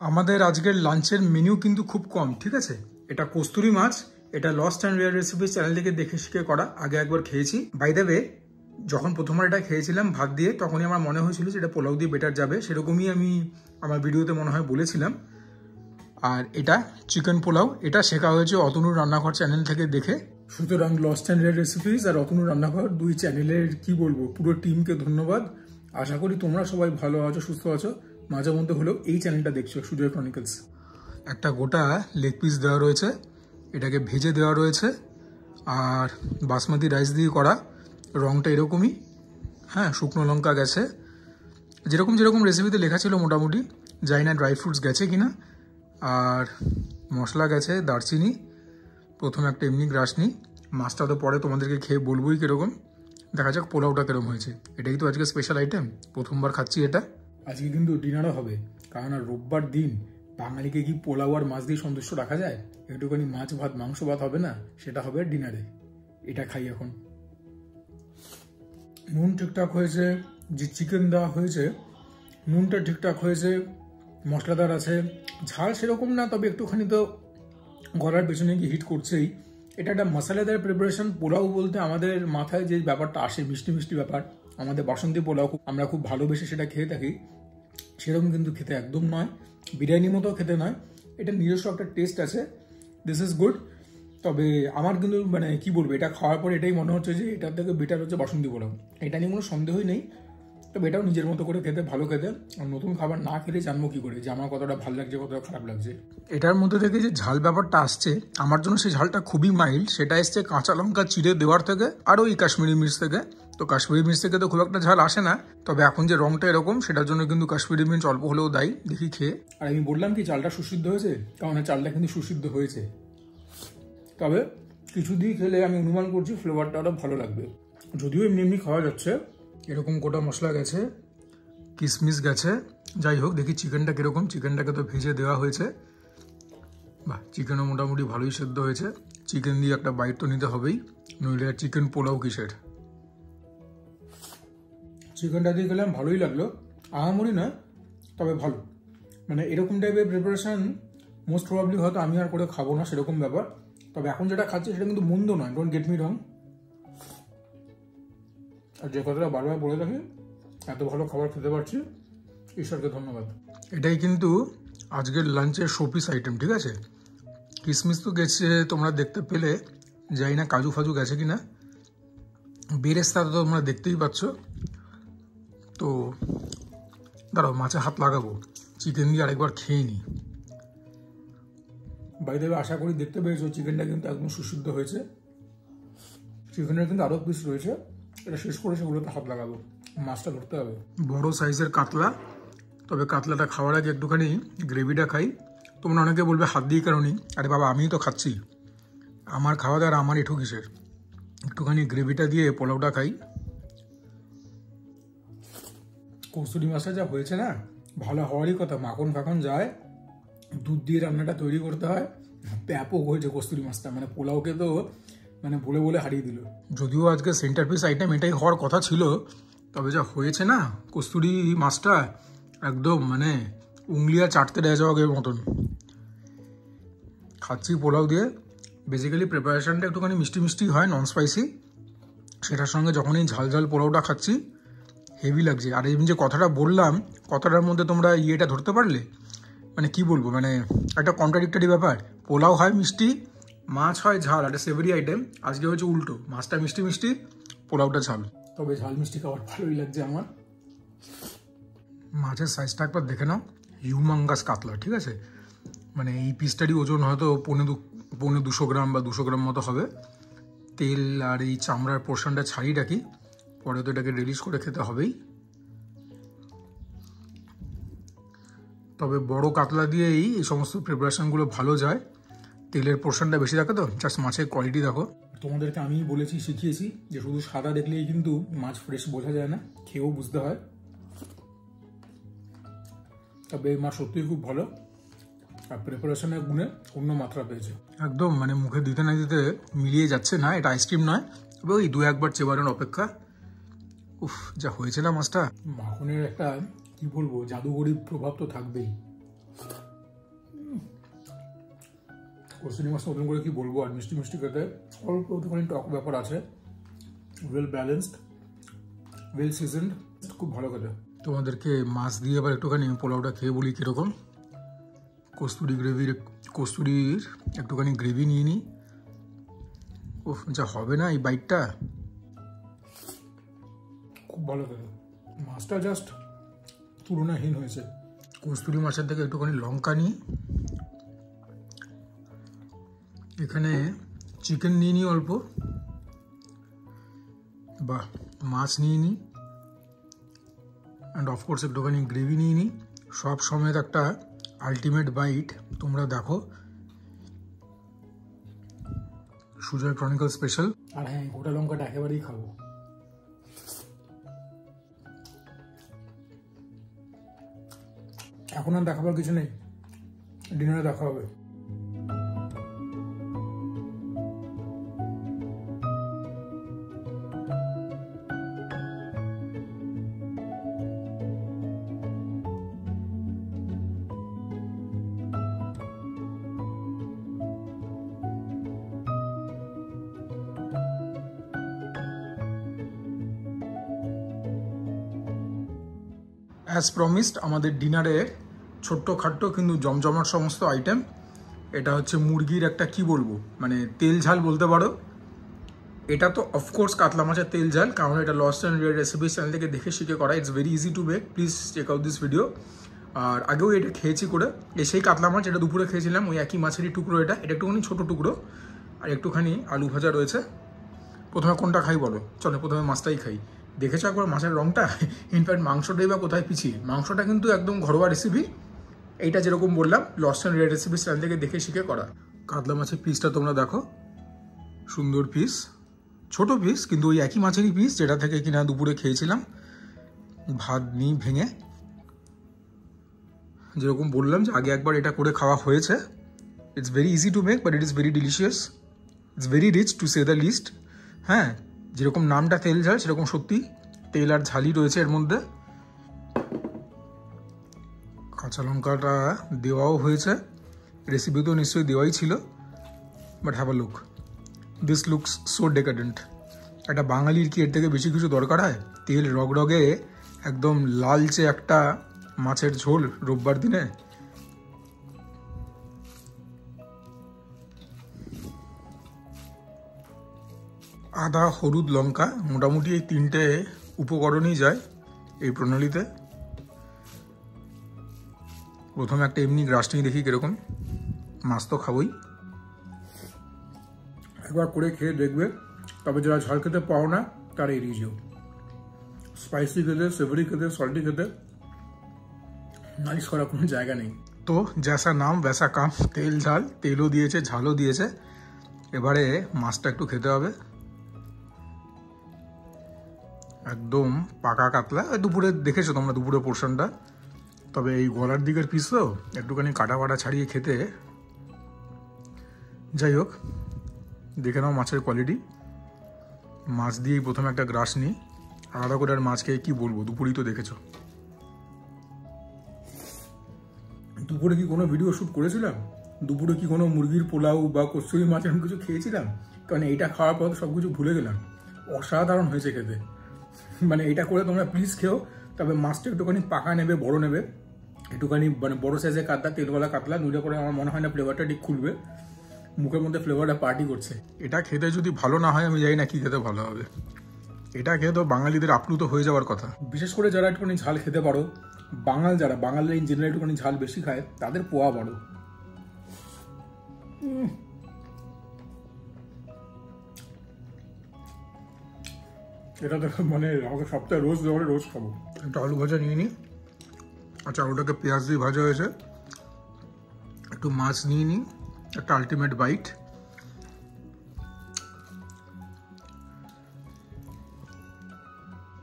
আমাদের আজকের লাঞ্চের মেনু কিন্তু খুব কম, ঠিক আছে। এটা কস্তুরি মাছ, এটা lost and rare recipes channel থেকে দেখে শিখে করা। আগে একবার খেয়েছি, বাই দ্য ওয়ে। যখন প্রথমবার এটা খেয়েছিলাম ভাত দিয়ে, তখনই আমার মনে হয়েছিল যে এটা পোলাও দিয়ে বেটার যাবে, সেরকমই আমি আমার ভিডিওতে মনে হয় বলেছিলাম। আর এটা চিকেন পোলাও, এটা শেখা হয়েছে অতনুর রান্নাঘর চ্যানেল থেকে দেখে। সুতরাং লস্ট অ্যান্ড রেয়ার রেসিপিস আর অতনুর রান্নাঘর দুই চ্যানেলের কি বলবো, পুরো টিমকে ধন্যবাদ। আশা করি তোমরা সবাই ভালো আছো, সুস্থ আছো। মাঝে মধ্যে হলেও এই চ্যানেলটা দেখছো, সুজয় ক্রনিকলস। একটা গোটা লেগ পিস দেওয়া রয়েছে, এটাকে ভেজে দেওয়া রয়েছে, আর বাসমতি রাইস দিয়ে করা। রঙটা এরকমই, হ্যাঁ, শুকনো লঙ্কা গেছে, যেরকম যেরকম রেসিপিতে লেখা ছিল মোটামুটি। জানি না ড্রাই ফ্রুটস গেছে কিনা। আর মশলা গেছে দারচিনি, প্রথমে একটা এমনি গ্রাস নিই। মাছটা তো পরে তোমাদেরকে খেয়ে বলবোই কীরকম। দেখা যাক পোলাওটা কীরকম হয়েছে। এটাই তো আজকে স্পেশাল আইটেম, প্রথমবার খাচ্ছি এটা। আজকে কিন্তু ডিনারও হবে, কারণ আর রোববার দিন বাঙালিকে কি পোলাও আর মাছ দিয়ে সন্তুষ্ট রাখা যায়? একটুখানি মাছ ভাত মাংস ভাত হবে না, সেটা হবে ডিনারে। এটা খাই এখন। নুন ঠিকঠাক হয়েছে, যে চিকেন দেওয়া হয়েছে নুনটা ঠিকঠাক হয়েছে, মশলাদার আছে। ঝাল সেরকম না, তবে একটুখানি তো গলার পেছনে গিয়ে হিট করছেই। এটা একটা মশলাদার প্রিপারেশন। পোলাও বলতে আমাদের মাথায় যে ব্যাপারটা আসে, মিষ্টি মিষ্টি ব্যাপার, আমাদের বাসন্তী পোলাও আমরা খুব ভালোবেসে সেটা খেয়ে থাকি, সেরকম কিন্তু খেতে একদম নয়। বিরিয়ানির মতো খেতে নয়, এটা নিজস্ব একটা টেস্ট আছে। This is good. তবে আমার কিন্তু মানে কি বলবো, এটা খাওয়ার পর এটাই মনে হচ্ছে যে এটার থেকে বেটার হচ্ছে বাসন্তী পোলাও। এটা নিয়ে কোনো সন্দেহই নেই। তবে এটাও নিজের মতো করে খেতে, ভালো খেতে। আর নতুন খাবার না খেলে জানবো কি করে যে আমার কতটা ভালো লাগছে, কতটা খারাপ লাগছে। এটার মধ্যে থেকে যে ঝাল ব্যাপারটা আসছে, আমার জন্য সেই ঝালটা খুবই মাইল্ড। সেটা এসছে কাঁচা লঙ্কা চিড়ে দেওয়ার থেকে, আর ওই কাশ্মীরি মির্চ থেকে। তো কাশ্মীরি মির্চ থেকে তো খুব একটা ঝাল আসে না, তবে এখন যে রংটা এরকম, সেটার জন্য কিন্তু কাশ্মীরি মির্চ অল্প হলেও দায়ী। দেখি খেয়ে। আর আমি বললাম কি চালটা সুসিদ্ধ হয়েছে, কারণ চালটা কিন্তু সুসিদ্ধ হয়েছে। তবে কিছু দিয়ে খেলে আমি অনুমান করছি ফ্লেভারটা আরও ভালো লাগবে। যদিও এমনি এমনি খাওয়া যাচ্ছে। এরকম গোটা মশলা গেছে, কিশমিশ গেছে। যাই হোক, দেখি চিকেনটা কীরকম। চিকেনটাকে তো ভেজে দেওয়া হয়েছে। বাহ, চিকেনও মোটামুটি ভালোই সেদ্ধ হয়েছে। চিকেন দিয়ে একটা বাইট তো নিতে হবেই, নইলে আর চিকেন পোলাও কিসের। চিকেনটা দিয়ে গেলাম, ভালোই লাগলো। আহামরি নয়, তবে ভালো। মানে এরকম টাইপের প্রিপারেশান মোস্ট প্রবাবলি হয়তো আমি আর করে খাবো না, সেরকম ব্যাপার। তবে এখন যেটা খাচ্ছি সেটা কিন্তু মন্দ নয়, ডোন্ট গেট মি রং। আর যে কথাটা বারবার বলে থাকি, এত ভালো খাবার খেতে পারছি, ঈশ্বরকে ধন্যবাদ। এটাই কিন্তু আজকের লাঞ্চের শোপিস আইটেম, ঠিক আছে। কিশমিশ তো গেছে, তোমরা দেখতে পেলে। জানি না কাজু ফাজু গেছে কিনা। বেরেস্তা তো তোমরা দেখতেই পাচ্ছ। তো দাঁড়াও, মাছে হাত লাগাবো, চিকেন দিয়ে আরেকবার খেয়ে নিই। বাইরে আশা করি দেখতে পেয়েছো, চিকেনটা কিন্তু একদম সুসিদ্ধ হয়েছে। চিকেনের কিন্তু আরও পিস রয়েছে, এটা শেষ করে সেগুলোতে হাত লাগাবো। মাছটা ধরতে হবে, বড় সাইজের কাতলা। তবে কাতলাটা খাওয়ার আগে একটুখানি গ্রেভিটা খাই। তোমরা অনেকে বলবে হাত দিয়ে কেন নি? আরে বাবা, আমিই তো খাচ্ছি। আমার খাওয়া দাওয়ার আমার এঠো কিসের? একটুখানি গ্রেভিটা দিয়ে পোলাওটা খাই। কস্তুরি মাছটা যা হয়েছে না, ভালো হওয়ারই কথা। মাখন ফাখন যায়, দুধ দিয়ে রান্নাটা তৈরি করতে হয়। ব্যাপক হয়েছে কস্তুরি মাছটা, মানে পোলাওকে তো মানে বলে বলে হারিয়ে দিল। যদিও আজকে সেন্টার পিস আইটেম এটাই হওয়ার কথা ছিল, তবে যা হয়েছে না কস্তুরি মাছটা, একদম মানে উংলিয়া চাটতে দেওয়া যাওয়ার মতন। খাচ্ছি পোলাও দিয়ে। বেসিক্যালি প্রিপারেশনটা একটুখানি মিষ্টি মিষ্টি হয়, নন স্পাইসি। সেটার সঙ্গে যখনই ঝাল ঝাল পোলাওটা খাচ্ছি, হেভি লাগছে। আর এই যে কথাটা বললাম, কথাটার মধ্যে তোমরা ইয়েটা ধরতে পারলে? মানে কি বলবো, মানে একটা কন্ট্রাডিক্টরি ব্যাপার। পোলাও হয় মিষ্টি, মাছ হয় ঝাল, একটা সেভারি আইটেম। আজকে হচ্ছে উল্টো, মাছটা মিষ্টি মিষ্টি, পোলাওটা ঝাল। তবে ঝাল মিষ্টি খাবার ভালোই লাগছে আমার। মাছের সাইজটা একবার দেখে নাও, হিউমাঙ্গাস কাতলা, ঠিক আছে। মানে এই পিসটারই ওজন হয়তো 200 গ্রাম বা 200 গ্রাম মতো হবে। তেল আর এই চামড়ার পোর্শনটা ছাড়িয়ে রাখি, পরে তো এটাকে রিলিজ করে খেতে হবেই। তবে বড় কাতলা দিয়েই এই সমস্ত প্রিপারেশনগুলো ভালো যায়। তেলের পোর্শনটা বেশি থাকে, তো জাস্ট মাছের কোয়ালিটি দেখো। তোমাদেরকে আমি বলেছি, শিখিয়েছি যে শুধু সাদা দেখলেই কিন্তু মাছ ফ্রেশ বোঝা যায় না, খেয়েও বুঝতে হয়। তবে এই মাছ সত্যিই খুব ভালো, আর প্রিপারেশনের গুণে অন্য মাত্রা পেয়েছে। একদম মানে মুখে দিতে না দিতে মিলিয়ে যাচ্ছে। না, এটা আইসক্রিম নয়, তবে ওই 2-1 বার চেবারের অপেক্ষা। উফ, যা হয়েছে না মাছটা। মাখনের একটা কি বলবো, জাদুঘরি প্রভাব তো থাকবেই। কচুরি মাছ নতুন করে কি বলবো, আর মিষ্টি মিষ্টি খেতে, অল্প একটুখানি টক ব্যাপার আছে, ওয়েল ব্যালেন্সড, ওয়েল সিজনড, খুব ভালো খেতে। তোমাদেরকে মাছ দিয়ে এবার একটুখানি পোলাওটা খেয়ে বলি কীরকম। কস্তুরির একটুখানি গ্রেভি নিয়ে নিই। ওহ, যা হবে না এই বাইটটা, খুব ভালো খেতে। মাছটা জাস্ট তুলনাহীন হয়েছে। কস্তুরি মাছের থেকে একটুখানি লঙ্কা নিই, এখানে চিকেন নিয়ে নিই অল্প, বা মাছ নিয়ে নিই, অ্যান্ড অফকোর্স একটুখানি গ্রেভি নিয়ে নিই, সব সমেত একটা আলটিমেট বাইট। তোমরা দেখো, সুজয় ক্রনিকল স্পেশাল। আর হ্যাঁ, গোটা লঙ্কাটা একেবারেই খাবো। এখন আর দেখাবার কিছু নেই, ডিনারে দেখা হবে। অ্যাজ প্রমিসড, আমাদের ডিনারে ছোট্ট খাট্ট কিন্তু জমজমাট সমস্ত আইটেম। এটা হচ্ছে মুরগির একটা কি বলবো, মানে তেল ঝাল বলতে পারো। এটা তো অফকোর্স কাতলা মাছের তেল ঝাল, কারণ এটা lost and rare recipes channel থেকে দেখে শিখে করা। It's very easy to make, please check out this video. আর আগেও এটা খেয়েছি করে, সেই কাতলা মাছ এটা দুপুরে খেয়েছিলাম, ওই একই মাছেরই টুকরো। এটা একটুখানি ছোটো টুকরো, আর একটুখানি আলু ভাজা রয়েছে। প্রথমে কোনটা খাই বলো? চলো প্রথমে মাছটাই খাই। দেখেছো একবার মাছের রঙটা? ইনফ্যাক্ট মাংসটাই বা কোথায় পিছিয়ে, মাংসটা কিন্তু একদম ঘরোয়া রেসিপি। এইটা যেরকম বললাম lost and rare recipes channel থেকে দেখে শিখে করা। কাতলা মাছের পিসটা তোমরা দেখো, সুন্দর পিস, ছোট পিস, কিন্তু ওই একই মাছেরই পিস যেটা থেকে কিনা দুপুরে খেয়েছিলাম। ভাত নিই ভেঙে, যেরকম বললাম যে আগে একবার এটা করে খাওয়া হয়েছে। It's very easy to make, but it is very delicious, it's very rich to say the least. হ্যাঁ, যেরকম নামটা তেল ঝাল, সেরকম সত্যি তেল আর ঝালই রয়েছে এর মধ্যে। কাঁচা লঙ্কাটা দেওয়াও হয়েছে, রেসিপিতেও নিশ্চয়ই দেওয়াই ছিল, but have a look, this looks so decadent. একটা বাঙালির কি এর থেকে বেশি কিছু দরকার হয়? তেল রগরগে একদম লালচে একটা মাছের ঝোল রোববার দিনে। আদা, হলুদ, লঙ্কা, মোটামুটি এই তিনটে উপকরণই যায় এই প্রণালীতে। প্রথমে একটা এমনি গ্রাস নিয়ে দেখি কিরকম। মাছ তো খাবোই, একবার করে খেয়ে দেখবে। তবে যারা ঝাল খেতে পাও না তারা এড়িয়ে যেও। স্পাইসি খেতে, সেভারি খেতে, সল্টি খেতে নালিশ করার কোনো জায়গা নেই। তো জ্যাসা নাম ভ্যাসা কাম, তেল ঝাল, তেলও দিয়েছে ঝালও দিয়েছে। এবারে মাছটা একটু খেতে হবে। একদম পাকা কাতলা, দুপুরে দেখেছো তোমরা দুপুরে পোর্শনটা। তবে এই গলার দিকের পিস তো একটুখানি কাটা বাটা ছাড়িয়ে খেতে। যাই হোক, দেখে নাও মাছের কোয়ালিটি। মাছ দিয়েই প্রথমে একটা গ্রাস নিই, আলাদা করে আর মাছ খেয়ে কী বলবো, দুপুরেই তো দেখেছো। দুপুরে কি কোনো ভিডিও শ্যুট করেছিলাম? দুপুরে কি কোনো মুরগির পোলাও বা কচুরি মাছ এরকম কিছু খেয়েছিলাম? কারণ এইটা খাওয়ার পর সব কিছু ভুলে গেলাম। অসাধারণ হয়েছে খেতে। মানে এটা করে তোমরা প্লিজ খেও। তবে মাছটা একটুখানি পাকা নেবে, বড় নেবে, একটুখানি মানে বড় সাইজের কাতলা, তেলওয়ালা কাতলা। নইলে করে আমার মনে হয় না ফ্লেভারটা ঠিক খুলবে, মুখের মধ্যে ফ্লেভারটা পার্টি করছে। এটা খেতে যদি ভালো না হয় আমি জানি না কি খেতে ভালো হবে। এটা খেয়ে তো বাঙালিদের আপ্লুত হয়ে যাওয়ার কথা। বিশেষ করে যারা একটুখানি ঝাল খেতে পারো, যারা বাঙালিরা ইন জেনারেল একটুখানি ঝাল বেশি খায়, তাদের পোয়া বড়। এটা তো মানে আমাকে সপ্তাহে রোজ দেওয়ালে রোজ খাবো। একটা আলু ভাজা নিয়ে নিই। আচ্ছা, আলুটাকে পেঁয়াজ দিয়ে ভাজা হয়েছে। একটু মাছ নিয়ে নিই, একটা আলটিমেট বাইট।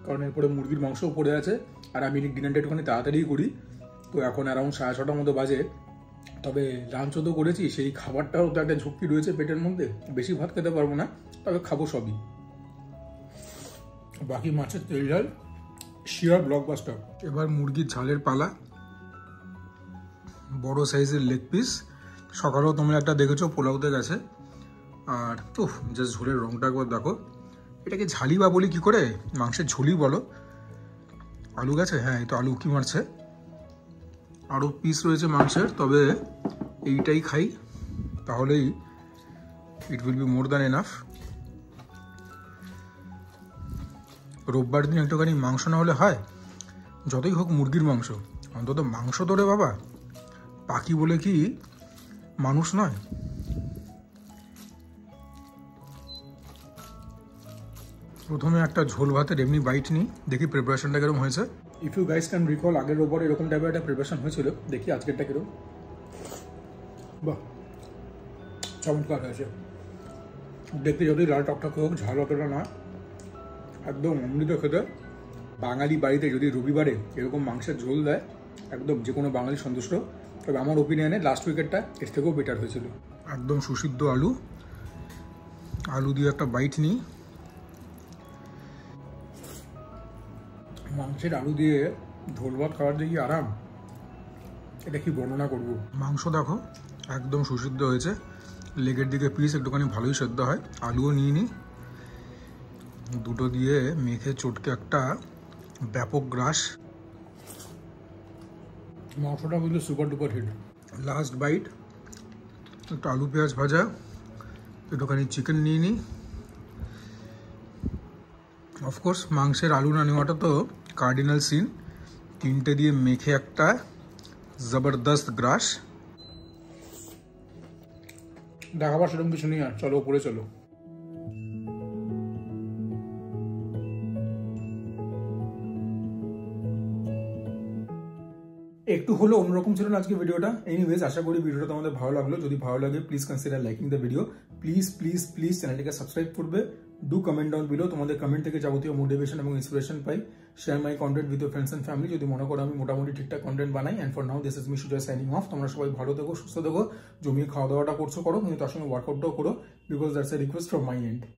কারণ এরপরে মুরগির মাংসও পড়ে আছে, আর আমি ডিনারটা একটুখানি তাড়াতাড়ি করি। তো এখন অ্যারাউন্ড 6:30 মতো বাজে। তবে লাঞ্চও তো করেছি, সেই খাবারটাও তো একটা ঝুঁকি রয়েছে পেটের মধ্যে। বেশি ভাত খেতে পারবো না, তবে খাবো সবই। বাকি মাছের তেল ঝাল শিয়ার ব্লকবাস্টার। এবার মুরগির ঝালের পালা। বড় সাইজের লেগ পিস, সকালেও তোমরা একটা দেখেছো পোলাওতে গেছে। আর জাস্ট ঝোলের রঙটা একবার দেখো, এটাকে ঝালি বা বলি কি করে, মাংসের ঝোলই বলো। আলু গেছে, হ্যাঁ এই তো আলু কি মারছে, আরও পিস রয়েছে মাংসের, তবে এইটাই খাই তাহলেই it will be more than enough. রোববার দিন একটুখানি মাংস না হলে হয়? যতই হোক মুরগির মাংস, অন্তত মাংস তো রে বাবা, পাখি বলে কি মানুষ নয়? প্রথমে একটা ঝোল ভাতের এমনি বাইট নিই, দেখি প্রিপারেশনটা কিরকম হয়েছে। If you guys can recall, আগের রোববার এরকম টাইপের একটা প্রিপারেশন হয়েছিল, দেখি আজকেরটা কিরকম। বাহ, চমৎকার হয়েছে। দেখতে যদি লাল টকটক হোক, ঝাল অতটা না, একদম অমৃত খেতে। বাঙালি বাড়িতে যদি রবিবারে এরকম মাংসের ঝোল দেয়, একদম যে কোনো বাঙালি সন্তুষ্ট। তবে আমার ওপিনিয়নে লাস্ট উইকেটটা এর থেকেও বেটার হয়েছিল। একদম সুসিদ্ধ আলু, আলু দিয়ে একটা বাইট নিই। মাংসের আলু দিয়ে ঝোল ভাত খাওয়ার যে কি আরাম, এটা কি বর্ণনা করবো। মাংস দেখো একদম সুসিদ্ধ হয়েছে, লেগের দিকে পিস একটুখানি ভালোই সেদ্ধ হয়। আলুও নিয়ে নিই, দুটো দিয়ে মেখে চটকে একটা ব্যাপক গ্রাস। মাংসটা বুঝলে super duper hit. Last bite, একটু আলু পেঁয়াজ ভাজা, একটুখানি চিকেন নিয়ে নিই। অফকোর্স মাংসের আলু না নেওয়াটা তো কার্ডিনাল সিন। তিনটে দিয়ে মেখে একটা জবরদস্ত গ্রাস। দেখাবার সেরকম কিছু নেই, আর চলো উপরে চলো। একটু হলো অন্যরকম ছিল আজকে ভিডিওটা। এনিওয়েজ, আশা করি ভিডিওটা তোমাদের ভালো লাগলো। যদি ভালো লাগে please consider liking the video. Please please please চ্যানেলটিকে সাবস্ক্রাইব করবে। ডু কমেন্ট ডাউন বিলো, তোমাদের কমেন্ট থেকে যাবতীয় মোটিভেশন এবং ইন্সপিরেশন পাই। Share my content with your friends and family, যদি মনে করো আমি মোটামুটি ঠিকঠাক কন্টেন্ট বানাই। And for now this is me Sujoy signing off. তোমরা সবাই ভালো থেকো, সুস্থ থেকো, জমিয়ে খাওয়া দাওয়াটা করছো করো, কিন্তু তার সঙ্গে ওয়ার্কআউটটাও করো, because that's a request from my and.